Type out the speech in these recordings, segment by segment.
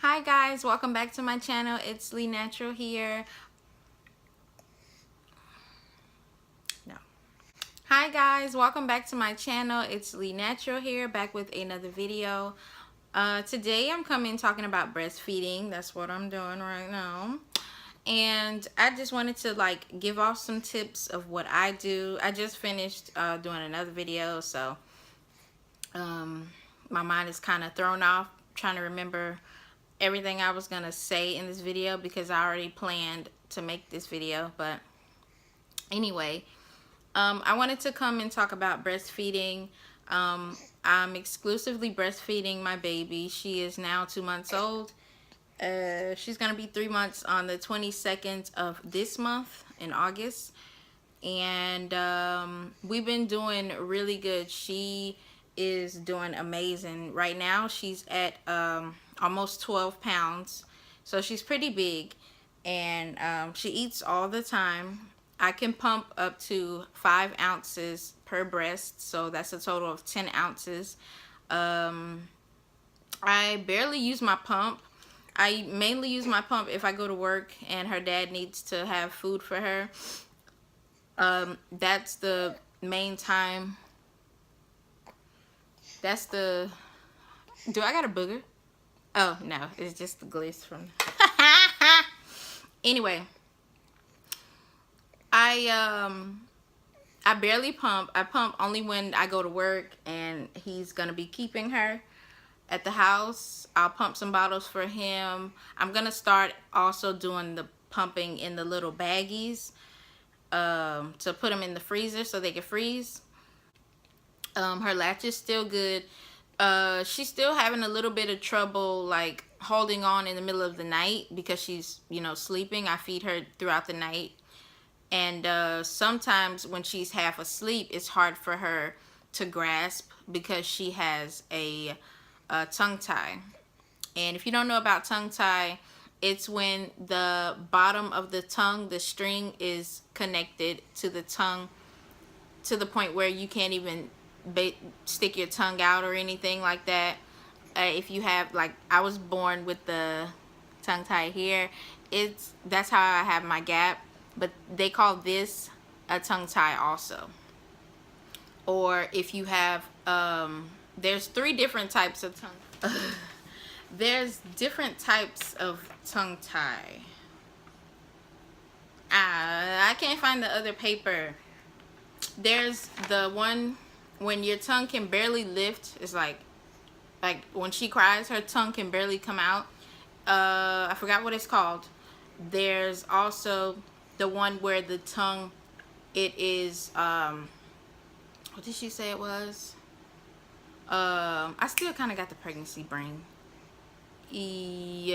Hi guys, welcome back to my channel. It's Lee Natural here. No. Hi guys, welcome back to my channel. It's Lee Natural here, back with another video. Today I'm coming talking about breastfeeding. That's what I'm doing right now. And I just wanted to give off some tips of what I do. I just finished doing another video, so my mind is kind of thrown off trying to remember everything I was gonna say in this video because I already planned to make this video. But anyway, I wanted to come and talk about breastfeeding. I'm exclusively breastfeeding my baby. She is now 2 months old. She's gonna be 3 months on the 22nd of this month in August, and we've been doing really good. She is doing amazing right now. She's at almost 12 pounds, so she's pretty big, and she eats all the time. I can pump up to 5 ounces per breast, so that's a total of 10 ounces. I barely use my pump. I mainly use my pump if I go to work and her dad needs to have food for her. That's the main time. That's the... Do I got a booger? Oh, no. It's just the gliss from... Anyway. I barely pump. I pump only when I go to work and he's going to be keeping her at the house. I'll pump some bottles for him. I'm going to start also doing the pumping in the little baggies to put them in the freezer so they can freeze. Her latch is still good. She's still having a little bit of trouble like holding on in the middle of the night because she's, sleeping. I feed her throughout the night. And sometimes when she's half asleep, it's hard for her to grasp because she has a tongue tie. And if you don't know about tongue tie, it's when the bottom of the tongue, the string is connected to the tongue to the point where you can't even stick your tongue out or anything like that. If you have, I was born with the tongue tie here. That's how I have my gap, but they call this a tongue tie also. Or if you have there's 3 different types of tongue. There's different types of tongue tie. I can't find the other paper. There's the one when your tongue can barely lift. It's like when she cries, her tongue can barely come out. I forgot what it's called. There's also the one where the tongue, it is, what did she say it was? I still kind of got the pregnancy brain. Yeah.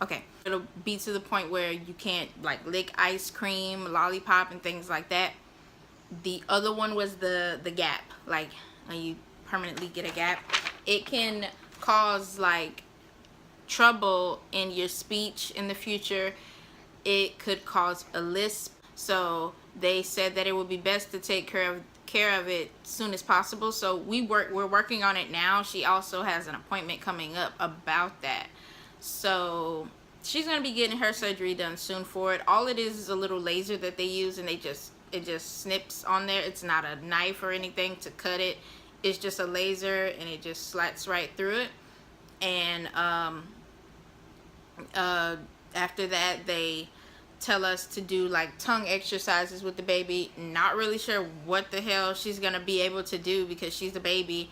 Okay, it'll be to the point where you can't lick ice cream, lollipop, and things like that. The other one was the gap, when you permanently get a gap. It can cause trouble in your speech in the future. It could cause a lisp. So they said that it would be best to take care of it as soon as possible. So we're working on it now. She also has an appointment coming up about that. So she's gonna be getting her surgery done soon for it. All it is a little laser that they use, and it just snips on there. It's not a knife or anything to cut it. It's just a laser, and it just slats right through it. And after that, they tell us to do tongue exercises with the baby. Not really sure what the hell she's gonna be able to do because she's a baby.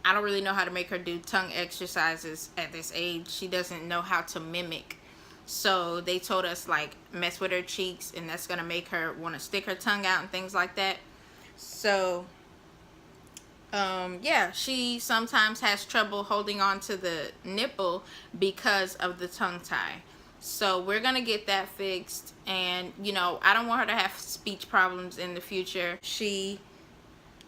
I don't really know how to make her do tongue exercises at this age. She doesn't know how to mimic. So they told us mess with her cheeks, and that's gonna make her want to stick her tongue out and things like that. So yeah, she sometimes has trouble holding on to the nipple because of the tongue tie. So we're gonna get that fixed. And I don't want her to have speech problems in the future. She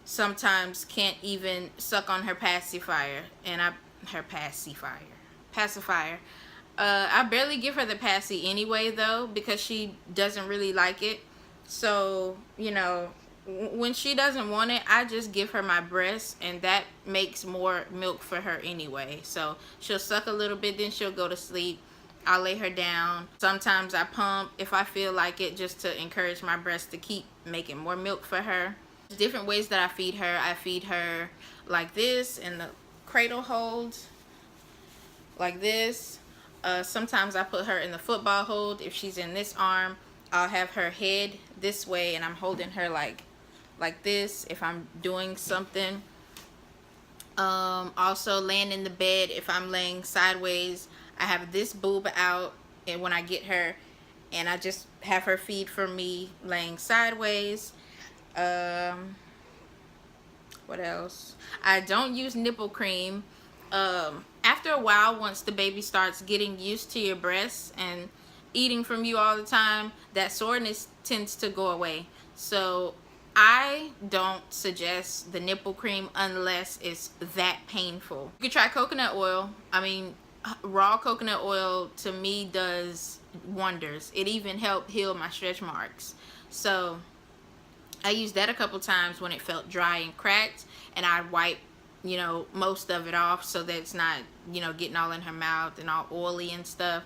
sometimes can't even suck on her pacifier, and pacifier. I barely give her the passy anyway though, because she doesn't really like it. So when she doesn't want it, I just give her my breast, and that makes more milk for her anyway. So she'll suck a little bit, then she'll go to sleep. I'll lay her down. Sometimes I pump if I feel like it, just to encourage my breast to keep making more milk for her. There's different ways that I feed her. I feed her like this, in the cradle hold, like this. Sometimes I put her in the football hold. If she's in this arm, I'll have her head this way, and I'm holding her like this if I'm doing something. Also laying in the bed, if I'm laying sideways, I have this boob out, and when I get her, and I just have her feed from me laying sideways. What else? I don't use nipple cream. After a while, once the baby starts getting used to your breasts and eating from you all the time, that soreness tends to go away. So I don't suggest the nipple cream unless it's that painful. You can try coconut oil. I mean, raw coconut oil to me does wonders. It even helped heal my stretch marks. So I used that a couple times when it felt dry and cracked, and I wipe, you know, most of it off so that it's not, you know, getting all in her mouth and all oily and stuff.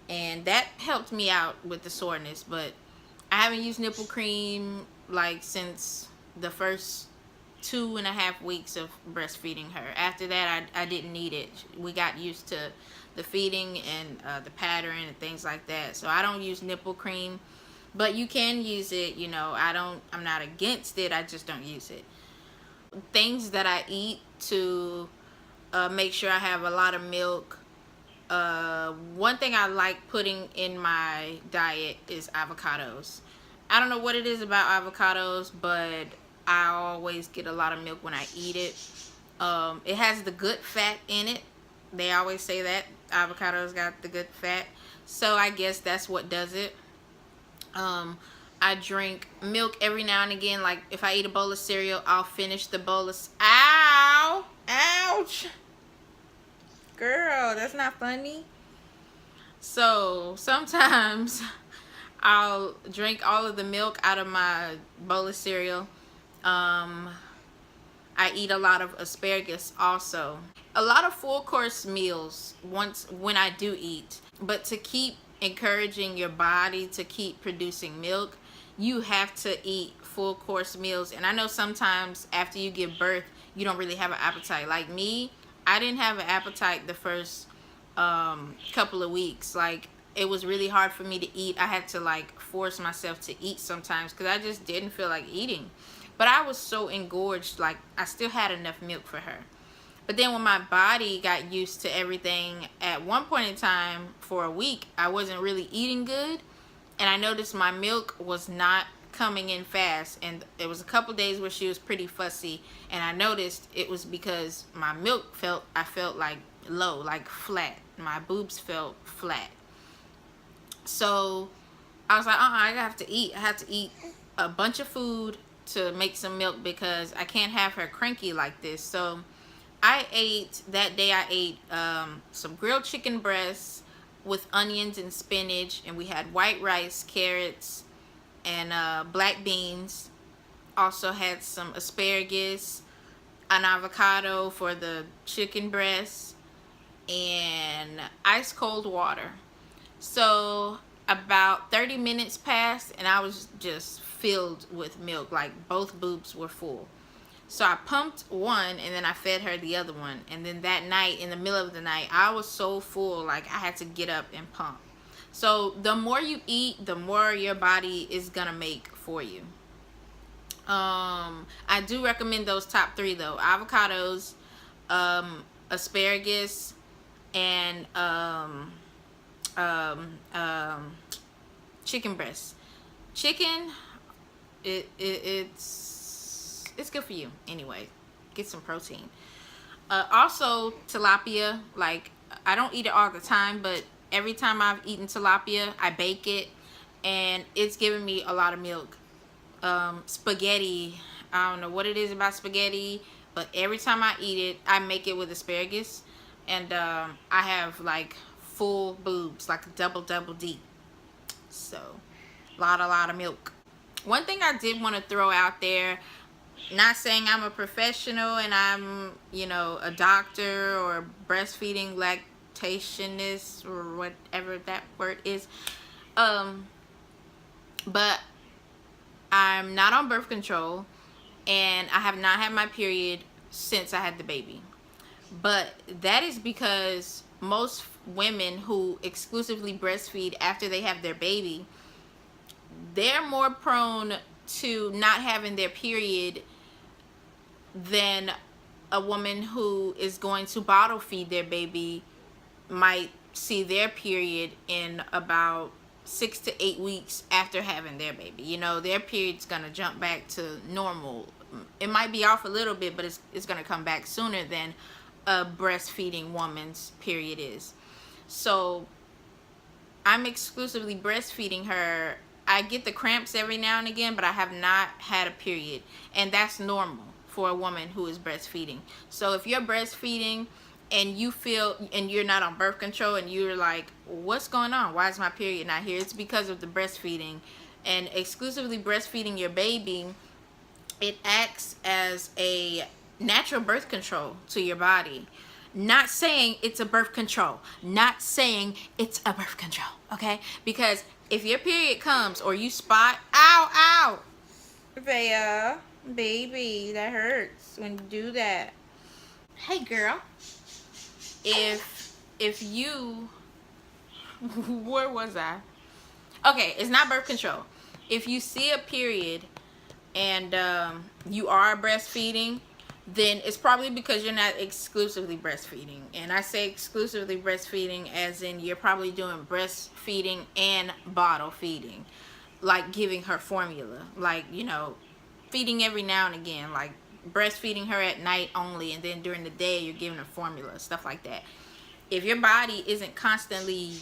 And that helped me out with the soreness. But I haven't used nipple cream like since the first 2.5 weeks of breastfeeding her. After that, I didn't need it. We got used to the feeding and the pattern and things like that. So I don't use nipple cream, but you can use it. You know, I'm not against it. I just don't use it. Things that I eat to make sure I have a lot of milk. One thing I like putting in my diet is avocados. I don't know what it is about avocados, but I always get a lot of milk when I eat it. It has the good fat in it. They always say that avocados got the good fat, so I guess that's what does it. I drink milk every now and again. Like if I eat a bowl of cereal, I'll finish the bowl of... Ow! Ouch! Girl, that's not funny. So sometimes I'll drink all of the milk out of my bowl of cereal. I eat a lot of asparagus also. A lot of full course meals when I do eat. But to keep encouraging your body to keep producing milk, you have to eat full course meals. And I know sometimes after you give birth, you don't really have an appetite. Like me, I didn't have an appetite the first couple of weeks. Like, it was really hard for me to eat. I had to like force myself to eat sometimes because I just didn't feel like eating. But I was so engorged, like I still had enough milk for her. But then when my body got used to everything, at one point in time for a week, I wasn't really eating good. And I noticed my milk was not coming in fast. And it was a couple days where she was pretty fussy. And I noticed it was because my milk I felt like low, like flat. My boobs felt flat. So I was like, I have to eat. I have to eat a bunch of food to make some milk because I can't have her cranky like this. So that day I ate some grilled chicken breasts with onions and spinach, and we had white rice, carrots, and black beans. Also had some asparagus, an avocado for the chicken breasts, and ice cold water. So about 30 minutes passed and I was just filled with milk, like both boobs were full. So I pumped one and then I fed her the other one. And then that night, in the middle of the night, I was so full, like I had to get up and pump. So the more you eat, the more your body is gonna make for you. I do recommend those top 3 though: avocados, asparagus, and chicken breasts. Chicken, it's good for you anyway. Get some protein. Also tilapia. Like, I don't eat it all the time, but every time I've eaten tilapia, I bake it and it's giving me a lot of milk. Spaghetti, I don't know what it is about spaghetti, but every time I eat it, I make it with asparagus, and I have like full boobs, like double deep. So a lot of milk. One thing I did want to throw out there, not saying I'm a professional and I'm, you know, a doctor or breastfeeding lactationist or whatever that word is, but I'm not on birth control and I have not had my period since I had the baby. But that is because most women who exclusively breastfeed after they have their baby, they're more prone to not having their period than a woman who is going to bottle feed their baby might see their period in about 6 to 8 weeks after having their baby. You know, their period's gonna jump back to normal. It might be off a little bit, but it's gonna come back sooner than a breastfeeding woman's period is. So I'm exclusively breastfeeding her. I get the cramps every now and again, but I have not had a period, and that's normal for a woman who is breastfeeding. So if you're breastfeeding and you feel, and you're not on birth control and you're like, what's going on? Why is my period not here? It's because of the breastfeeding. And exclusively breastfeeding your baby, it acts as a natural birth control to your body. Not saying it's a birth control. Not saying it's a birth control, okay? Because if your period comes or you spot, ow, Vea, baby, that hurts when you do that. Hey, girl. If you, where was I? Okay, it's not birth control. If you see a period and you are breastfeeding, then it's probably because you're not exclusively breastfeeding. And I say exclusively breastfeeding as in you're probably doing breastfeeding and bottle feeding, like giving her formula, like, you know, feeding every now and again, like breastfeeding her at night only, and then during the day you're giving her formula, stuff like that. If your body isn't constantly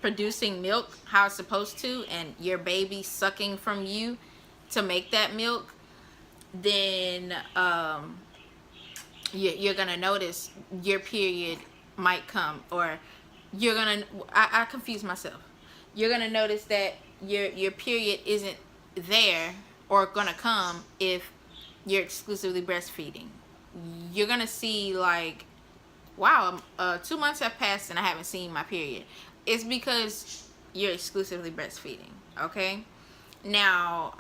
producing milk how it's supposed to, and your baby sucking from you to make that milk, then you're gonna notice your period might come, or you're gonna, I confuse myself. You're gonna notice that your period isn't there or gonna come if you're exclusively breastfeeding. You're gonna see like, wow, 2 months have passed and I haven't seen my period. It's because you're exclusively breastfeeding, okay? Now,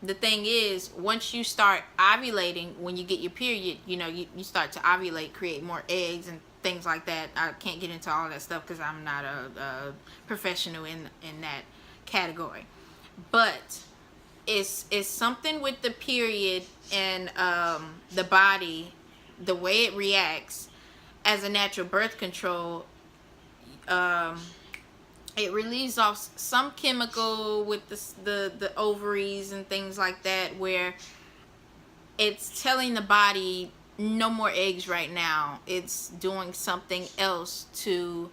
the thing is, once you start ovulating, when you get your period, you know, you start to ovulate, create more eggs and things like that. I can't get into all that stuff because I'm not a professional in that category. But it's something with the period and the body, the way it reacts as a natural birth control. It relieves off some chemical with the ovaries and things like that, where it's telling the body no more eggs right now. It's doing something else to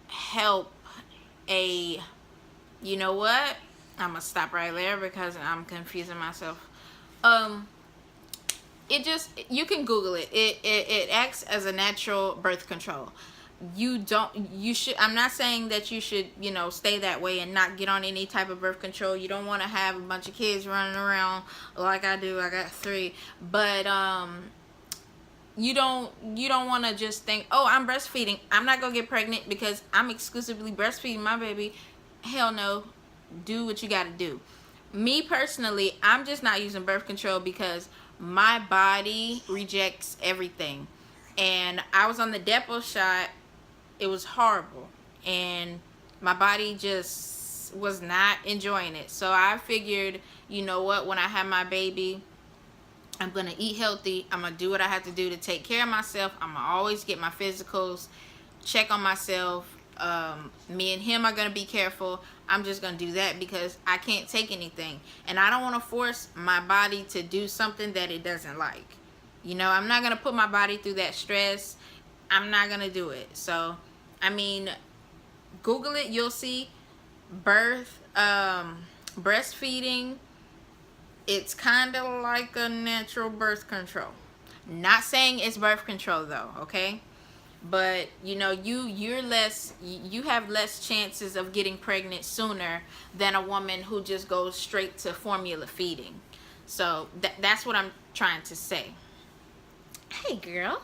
help a, you know what? I'm gonna stop right there because I'm confusing myself. It just, you can Google it. It acts as a natural birth control. You should, I'm not saying that you should, you know, stay that way and not get on any type of birth control. You don't want to have a bunch of kids running around like I do. I got 3. But you don't want to just think, oh, I'm breastfeeding, I'm not gonna get pregnant because I'm exclusively breastfeeding my baby. Hell no. Do what you gotta do. Me personally, I'm just not using birth control because my body rejects everything. And I was on the depot shot. It was horrible, and my body just was not enjoying it. So I figured, you know what, when I have my baby, I'm gonna eat healthy. I'm gonna do what I have to do to take care of myself. I'm gonna always get my physicals, check on myself. Me and him are gonna be careful. I'm just gonna do that because I can't take anything, and I don't want to force my body to do something that it doesn't like. You know, I'm not gonna put my body through that stress. I'm not gonna do it. So I mean, Google it, you'll see. Breastfeeding, it's kind of like a natural birth control. Not saying it's birth control though, okay? but you know, you have less chances of getting pregnant sooner than a woman who just goes straight to formula feeding. So that's what I'm trying to say. Hey girl,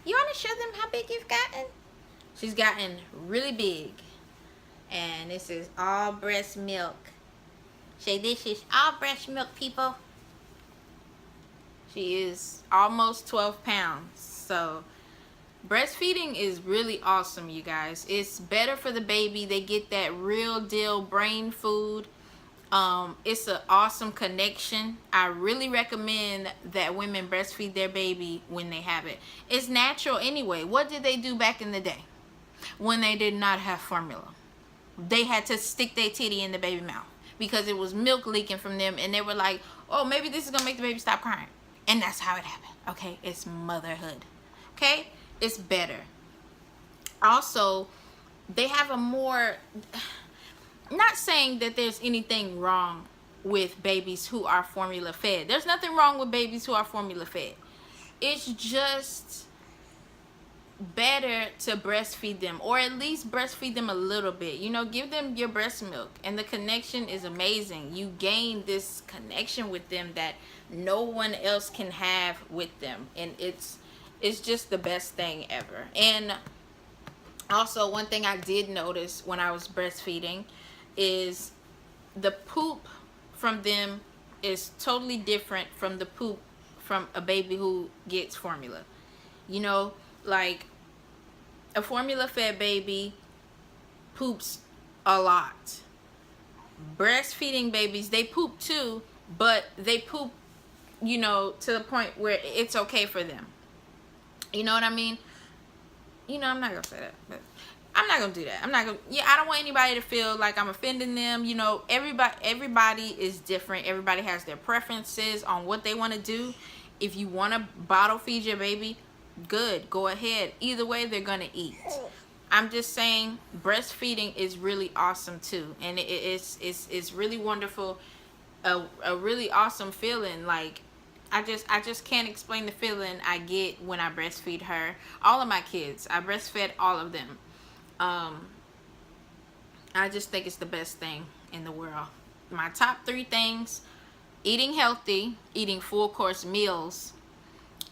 you want to show them how big you've gotten? She's gotten really big. And this is all breast milk. Say, this is all breast milk, people. She is almost 12 pounds. So breastfeeding is really awesome, you guys. It's better for the baby. They get that real deal brain food. It's an awesome connection. I really recommend that women breastfeed their baby when they have it. It's natural anyway. What did they do back in the day when they did not have formula? They had to stick their titty in the baby mouth because it was milk leaking from them, and they were like, oh, maybe this is gonna make the baby stop crying. And that's how it happened. Okay, it's motherhood. Okay, it's better. Also, they have a more, not saying that there's anything wrong with babies who are formula fed. There's nothing wrong with babies who are formula fed. It's just better to breastfeed them, or at least breastfeed them a little bit. You know, give them your breast milk, and the connection is amazing. You gain this connection with them that no one else can have with them, and it's just the best thing ever. And also, one thing I did notice when I was breastfeeding is the poop from them is totally different from the poop from a baby who gets formula. You know, like a formula fed baby poops a lot. Breastfeeding babies, they poop too, but they poop, you know, to the point where it's okay for them. You know what I mean? You know, I'm not gonna say that, but I'm not gonna do that. I'm not gonna, yeah, I don't want anybody to feel like I'm offending them. You know, everybody is different. Everybody has their preferences on what they want to do. If you want to bottle feed your baby, good, go ahead. Either way, they're gonna eat. I'm just saying, breastfeeding is really awesome too, and it's really wonderful, a really awesome feeling. Like, I just can't explain the feeling I get when I breastfeed her. All of my kids, I breastfed all of them. I just think it's the best thing in the world. My top 3 things: eating healthy, eating full course meals,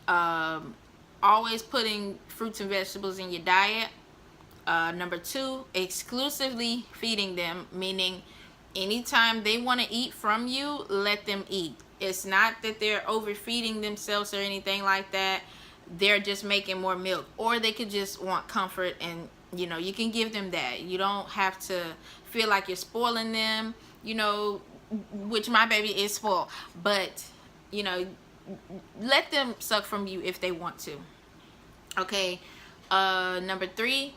always putting fruits and vegetables in your diet. Number 2, exclusively feeding them, meaning anytime they want to eat from you, let them eat. It's not that they're overfeeding themselves or anything like that. They're just making more milk, or they could just want comfort, and you know, you can give them that. You don't have to feel like you're spoiling them, you know, which my baby is spoiled, but you know, let them suck from you if they want to. Okay. Number 3,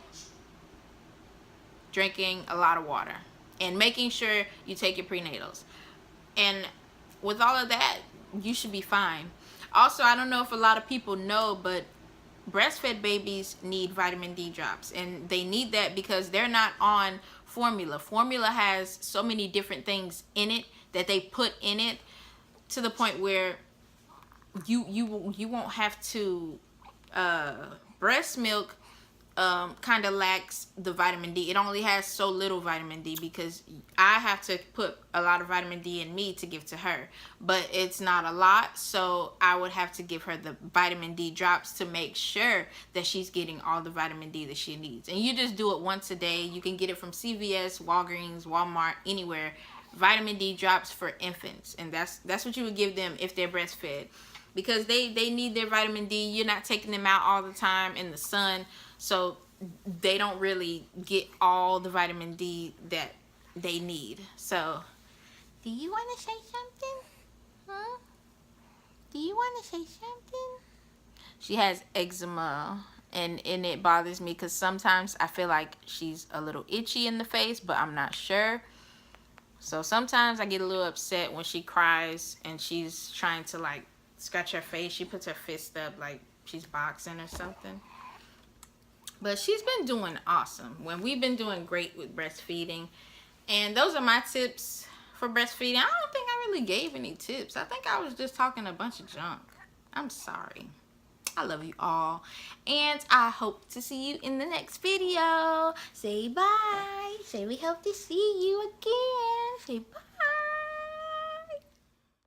drinking a lot of water and making sure you take your prenatals. And with all of that, you should be fine. Also, I don't know if a lot of people know, but breastfed babies need vitamin D drops, and they need that because they're not on formula. Formula has so many different things in it that they put in it, to the point where you won't have to, breast milk kind of lacks the vitamin D. It only has so little vitamin D because I have to put a lot of vitamin D in me to give to her, but it's not a lot, so I would have to give her the vitamin D drops to make sure that she's getting all the vitamin D that she needs. And you just do it once a day. You can get it from CVS, Walgreens, Walmart, anywhere. Vitamin D drops for infants, and that's what you would give them if they're breastfed, because they need their vitamin D. You're not taking them out all the time in the sun, so they don't really get all the vitamin D that they need. So, do you want to say something? Huh? Do you want to say something? She has eczema, and it bothers me because sometimes I feel like she's a little itchy in the face, but I'm not sure. So sometimes I get a little upset when she cries and she's trying to like scratch her face. She puts her fist up like she's boxing or something. But she's been doing awesome. When we've been doing great with breastfeeding. And those are my tips for breastfeeding. I don't think I really gave any tips. I think I was just talking a bunch of junk. I'm sorry. I love you all. And I hope to see you in the next video. Say bye. Say we hope to see you again. Say bye.